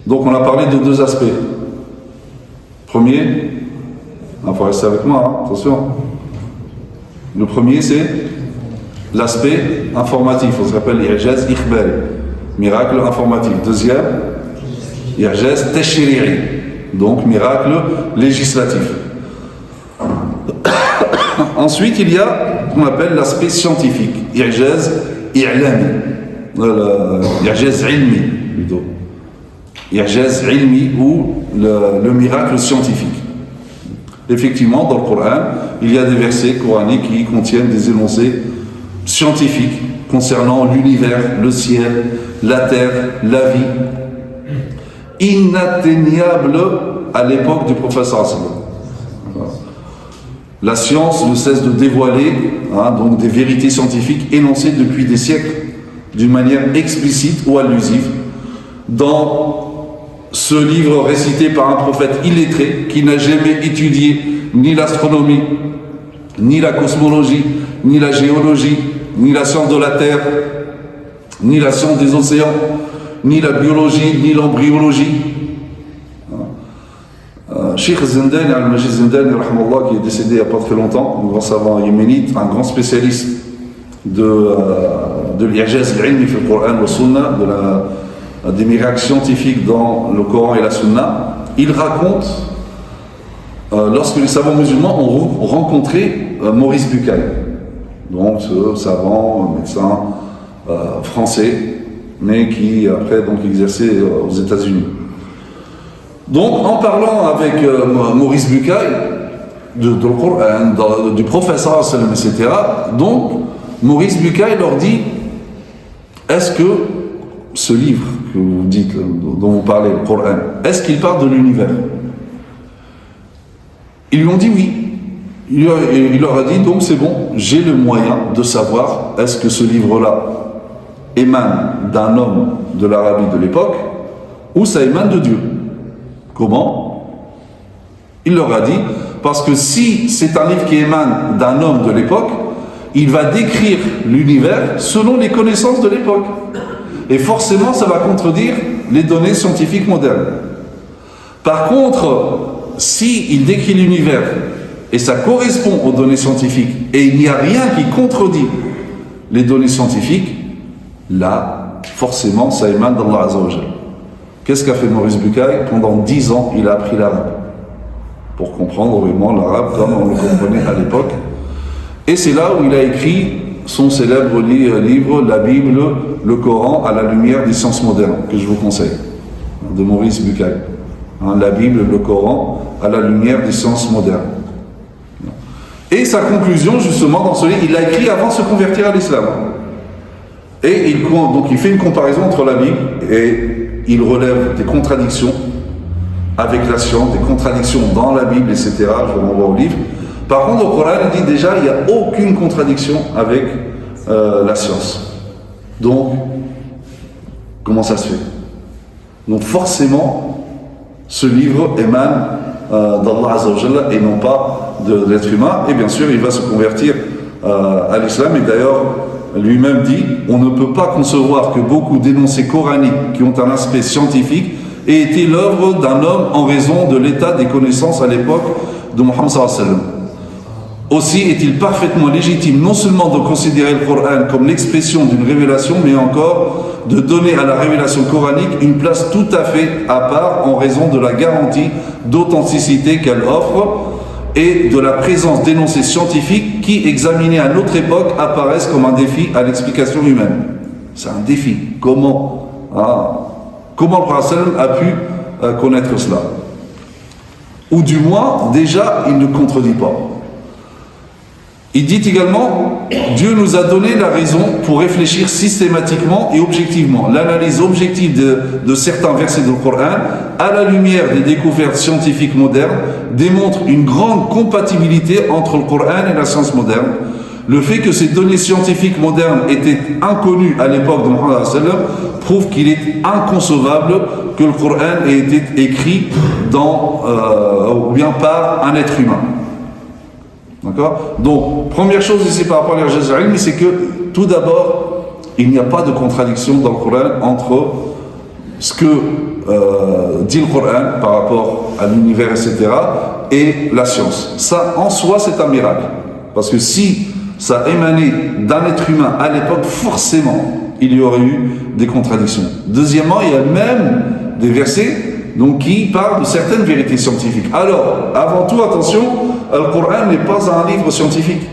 Donc on a parlé de deux aspects. Premier, il faut rester avec moi, hein, attention. Le premier c'est l'aspect informatif, on s'appelle i'jaz ikhbari, miracle informatif. Deuxième, i'jaz tashri'i, donc miracle législatif. Ensuite, il y a ce qu'on appelle l'aspect scientifique, i'jaz i'lami, i'jaz ilmi plutôt. I'jaz ilmi ou le miracle scientifique. Effectivement, dans le Coran, il y a des versets coraniques qui contiennent des énoncés scientifiques concernant l'univers, le ciel, la terre, la vie, inatteignables à l'époque du prophète sallallahu alayhi wa sallam. La science ne cesse de dévoiler donc des vérités scientifiques énoncées depuis des siècles d'une manière explicite ou allusive dans ce livre récité par un prophète illettré qui n'a jamais étudié ni l'astronomie, ni la cosmologie, ni la géologie, ni la science de la terre, ni la science des océans, ni la biologie, ni l'embryologie. Cheikh Zindani, Al-Majid Zindani, qui est décédé il n'y a pas très longtemps, un grand savant yéménite, un grand spécialiste de l'ijaz al-ilmi fi le Coran wa Sunna, des miracles scientifiques dans le Coran et la Sunna. Il raconte lorsque les savants musulmans ont rencontré Maurice Bucaille, donc ce savant, médecin français, mais qui après donc exerçait aux États-Unis. Donc en parlant avec Maurice Bucaille de le Coran, du prophète sallallahu alayhi wa sallam, etc., donc Maurice Bucaille leur dit: est-ce que ce livre que vous dites, dont vous parlez, le Coran, est-ce qu'il parle de l'univers? Ils lui ont dit oui. Il leur a dit: donc c'est bon, j'ai le moyen de savoir est-ce que ce livre-là émane d'un homme de l'Arabie de l'époque ou ça émane de Dieu. Comment? Il leur a dit: parce que si c'est un livre qui émane d'un homme de l'époque, il va décrire l'univers selon les connaissances de l'époque. Et forcément, ça va contredire les données scientifiques modernes. Par contre, si il décrit l'univers et ça correspond aux données scientifiques et il n'y a rien qui contredit les données scientifiques, là, forcément, ça émane d'Allah Azza wa Jal. Qu'est-ce qu'a fait Maurice Bucaille? Pendant 10 ans, il a appris l'arabe pour comprendre vraiment l'arabe comme on le comprenait à l'époque. Et c'est là où il a écrit son célèbre livre, la Bible, le Coran à la lumière des sciences modernes, que je vous conseille, de Maurice Bucaille. La Bible, le Coran à la lumière des sciences modernes. Et sa conclusion, justement, dans ce livre, il l'a écrit avant de se convertir à l'islam. Et donc il fait une comparaison entre la Bible et il relève des contradictions avec la science, des contradictions dans la Bible, etc. Je vous renvoie au livre. Par contre, au Coran, il dit déjà il n'y a aucune contradiction avec la science. Donc, comment ça se fait? Donc forcément, ce livre émane d'Allah Azza wa Jalla et non pas de l'être humain. Et bien sûr, il va se convertir à l'islam. Et d'ailleurs, lui-même dit: on ne peut pas concevoir que beaucoup d'énoncés coraniques qui ont un aspect scientifique aient été l'œuvre d'un homme en raison de l'état des connaissances à l'époque de Muhammad sallallahu alayhi wa sallam. Aussi est-il parfaitement légitime non seulement de considérer le Coran comme l'expression d'une révélation, mais encore de donner à la révélation coranique une place tout à fait à part en raison de la garantie d'authenticité qu'elle offre et de la présence d'énoncés scientifiques qui, examinés à notre époque, apparaissent comme un défi à l'explication humaine. C'est un défi. Comment le prophète a pu connaître cela? Ou du moins, déjà, il ne contredit pas. Il dit également: Dieu nous a donné la raison pour réfléchir systématiquement et objectivement. L'analyse objective de certains versets du Coran, à la lumière des découvertes scientifiques modernes, démontre une grande compatibilité entre le Coran et la science moderne. Le fait que ces données scientifiques modernes étaient inconnues à l'époque de Muhammad prouve qu'il est inconcevable que le Coran ait été écrit ou bien par un être humain. D'accord? Donc, première chose ici par rapport à l'irjaz al-ilmi, c'est que tout d'abord, il n'y a pas de contradiction dans le Coran entre ce que dit le Coran par rapport à l'univers, etc., et la science. Ça, en soi, c'est un miracle. Parce que si ça émanait d'un être humain à l'époque, forcément, il y aurait eu des contradictions. Deuxièmement, il y a même des versets donc, qui parlent de certaines vérités scientifiques. Alors, avant tout, attention, le Coran n'est pas un livre scientifique.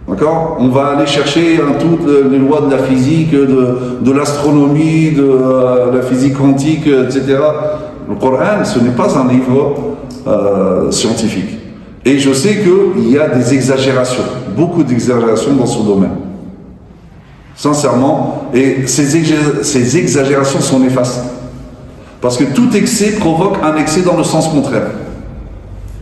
D'accord? On va aller chercher toutes les lois de la physique, de l'astronomie, de la physique quantique, etc. Le Coran, ce n'est pas un livre scientifique. Et je sais qu'il y a des exagérations, beaucoup d'exagérations dans ce domaine. Sincèrement, et ces exagérations sont néfastes. Parce que tout excès provoque un excès dans le sens contraire.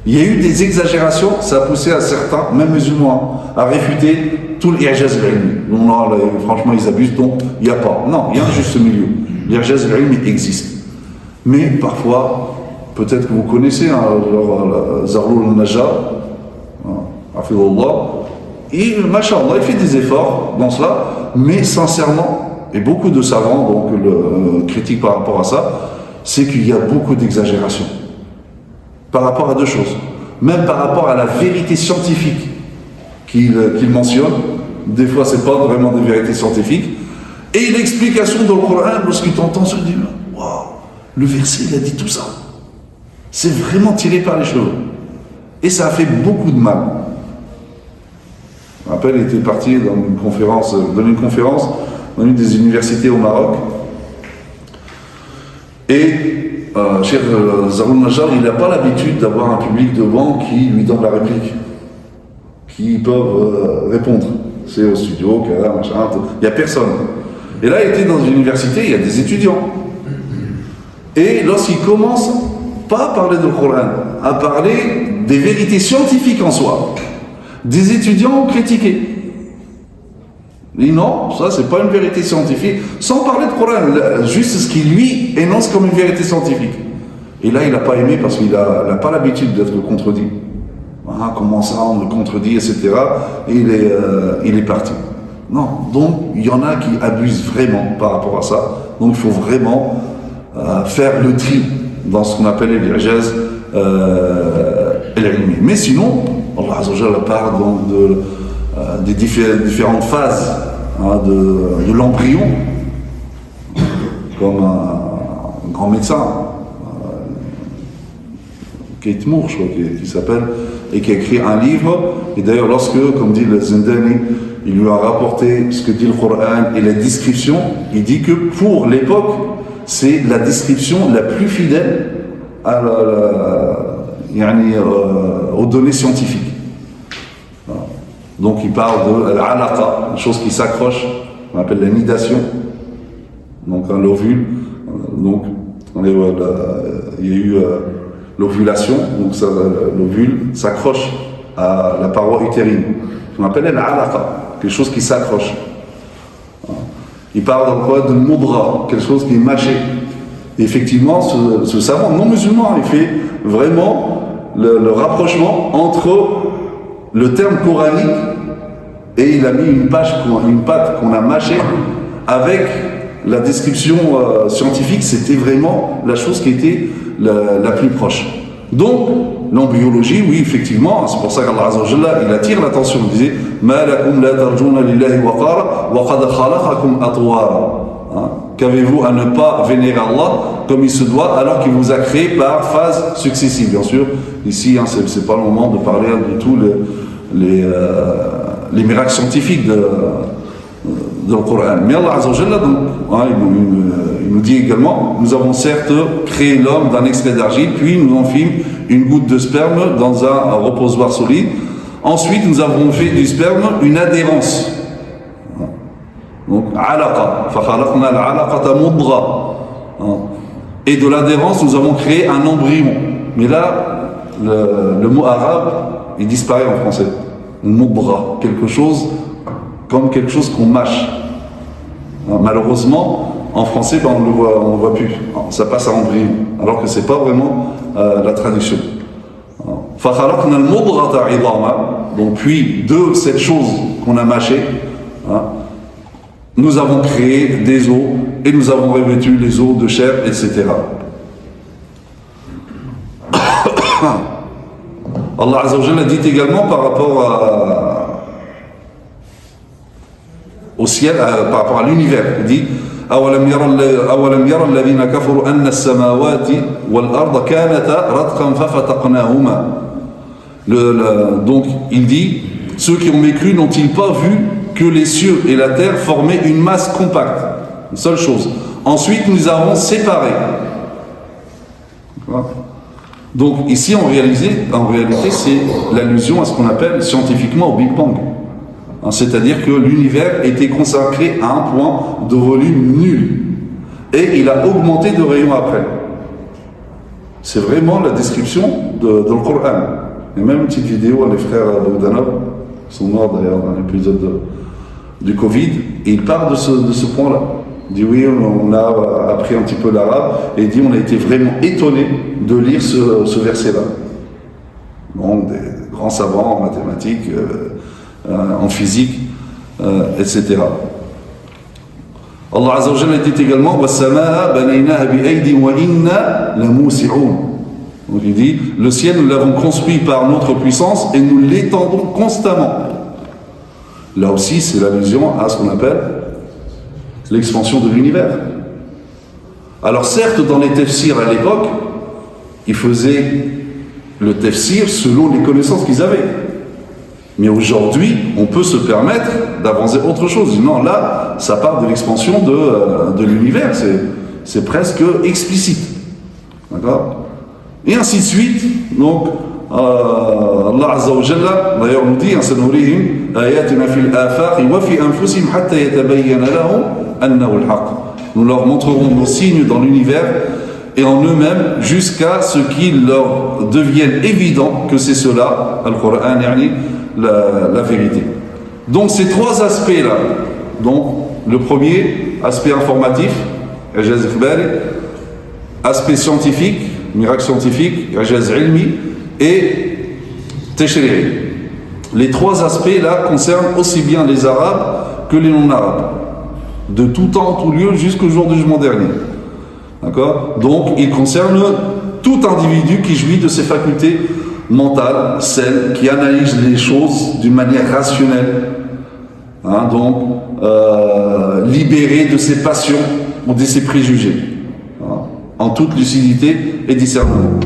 Il y a eu des exagérations, ça a poussé à certains, même musulmans, à réfuter tout l'I'jaz al-ilmi. Non, franchement, ils abusent, donc il n'y a pas. Non, il y a un juste milieu. L'I'jaz al-ilmi existe. Mais parfois, peut-être que vous connaissez, Zarloul al-Najjar, Hafidhullah, et Masha'Allah, il fait des efforts dans cela, mais sincèrement, et beaucoup de savants donc, le critiquent par rapport à ça, c'est qu'il y a beaucoup d'exagération par rapport à deux choses. Même par rapport à la vérité scientifique qu'il mentionne, des fois c'est pas vraiment des vérités scientifiques, et l'explication dans le Coran, lorsque tu entends, tu te dis waouh, le verset il a dit tout ça. C'est vraiment tiré par les cheveux. Et ça a fait beaucoup de mal. Je me rappelle, il était parti donner une conférence dans une des universités au Maroc. Et Cheikh Zarloul al-Najjar, il n'a pas l'habitude d'avoir un public devant qui lui donne la réplique, qui peuvent répondre. C'est au studio, machin, il n'y a personne. Et là, il était dans une université, il y a des étudiants. Et lorsqu'il commence, pas à parler de Coran, à parler des vérités scientifiques en soi, des étudiants ont critiqué. Il dit non, ça c'est pas une vérité scientifique, sans parler de Coran, juste ce qu'il lui énonce comme une vérité scientifique. Et là il n'a pas aimé parce qu'il n'a pas l'habitude d'être contredit. Ah, comment ça on le contredit, etc. Et il est parti. Non, donc il y en a qui abusent vraiment par rapport à ça. Donc il faut vraiment faire le tri dans ce qu'on appelle l'I'jaz al-ilmi. Mais sinon, Allah Azza wa Jalla parle donc des différentes phases de l'embryon, comme un grand médecin, Kate Moore, je crois, qui s'appelle, et qui a écrit un livre. Et d'ailleurs, lorsque, comme dit le Zindani, il lui a rapporté ce que dit le Coran et la description, il dit que pour l'époque, c'est la description la plus fidèle aux données scientifiques. Donc il parle de l'alaqa, une chose qui s'accroche, on appelle la nidation, donc l'ovule, donc il y a eu l'ovulation, donc l'ovule s'accroche à la paroi utérine, on appelle l'alaqa, quelque chose qui s'accroche. Il parle dans quoi de mudra, quelque chose qui est mâché. Et effectivement, ce savant non musulman, il fait vraiment le rapprochement entre le terme coranique et il a mis une patte qu'on a mâchée avec la description scientifique. C'était vraiment la chose qui était la plus proche. Donc, l'embryologie, oui, effectivement, c'est pour ça qu'Allah Azza wa Jalla, il attire l'attention. Il disait Ma lakum la tarjuna lillahi waqara wa qad khalaqakum atwara. Qu'avez-vous à ne pas vénérer Allah comme il se doit alors qu'il vous a créé par phases successives. Bien sûr, ici, c'est pas le moment de parler de tous les miracles scientifiques de le Coran. Mais Allah Azza wa Jalla, donc, il nous dit également, nous avons certes créé l'homme d'un extrait d'argile, puis nous en fîmes une goutte de sperme dans un reposoir solide. Ensuite, nous avons fait du sperme une adhérence. Donc, alaqa, fakhalaqna al-alaqata mudra. Et de l'adhérence, nous avons créé un embryon. Mais là, le mot arabe, il disparaît en français. Mudra, quelque chose qu'on mâche. Malheureusement, en français, on ne le voit plus. Ça passe à embryon, alors que c'est pas vraiment la traduction. فَخَلَقْنَا الْمُضْغَةَ عِظَامًا. Donc puis de cette chose qu'on a mâchée, nous avons créé des os et nous avons revêtu les eaux de chair, etc. Allah Azza wa Jalla dit également par rapport au ciel, par rapport à l'univers, il dit أولم يرى الذين كفروا أن السماوات والأرض كانتا رتقا ففتقناهما. Donc il dit, ceux qui ont mécru n'ont-ils pas vu que les cieux et la terre formaient une masse compacte, une seule chose. Ensuite nous avons séparé. Donc ici en réalité c'est l'allusion à ce qu'on appelle scientifiquement au Big Bang. C'est-à-dire que l'univers était consacré à un point de volume nul et il a augmenté de rayon après. C'est vraiment la description de le Coran. Il y a même une petite vidéo, les frères Bogdanov, qui sont morts d'ailleurs dans l'épisode du Covid, et il parle de ce point-là. Il dit oui, on a appris un petit peu l'arabe, et il dit on a été vraiment étonné de lire ce verset-là. Bon, des grands savants en mathématiques, en physique, etc. Allah Azza wa Jalla dit également وَالسَّمَاءَ بَنَيْنَاهَا بِأَيْدٍ وَإِنَّا لَمُوسِعُونَ. Donc il dit, le ciel nous l'avons construit par notre puissance et nous l'étendons constamment. Là aussi c'est l'allusion à ce qu'on appelle l'expansion de l'univers. Alors certes dans les tafsirs à l'époque, ils faisaient le tafsir selon les connaissances qu'ils avaient. Mais aujourd'hui, on peut se permettre d'avancer autre chose. Non, là, ça part de l'expansion de l'univers. C'est presque explicite. D'accord ? Et ainsi de suite. Donc, Allah Azza wa Jalla, d'ailleurs, nous dit, سَنُرِيهِمْ آيَاتِنَا فِي الْآفَاقِ وَفِي أَنفُسِهِمْ حَتَّى يَتَبَيَّنَ لَهُمْ أَنَّهُ الْحَقُّ. Nous leur montrerons nos signes dans l'univers et en eux-mêmes jusqu'à ce qu'il leur devienne évident que c'est cela, Al-Qur'an, la vérité. Donc ces trois aspects-là, donc le premier, aspect informatif, aspect scientifique, miracle scientifique, et tashri'i. Les trois aspects-là concernent aussi bien les Arabes que les non-Arabes, de tout temps, tout lieu, jusqu'au jour du jugement dernier. D'accord ? Donc ils concernent tout individu qui jouit de ses facultés mentale, celle qui analyse les choses d'une manière rationnelle, donc libérée de ses passions ou de ses préjugés, en toute lucidité et discernement.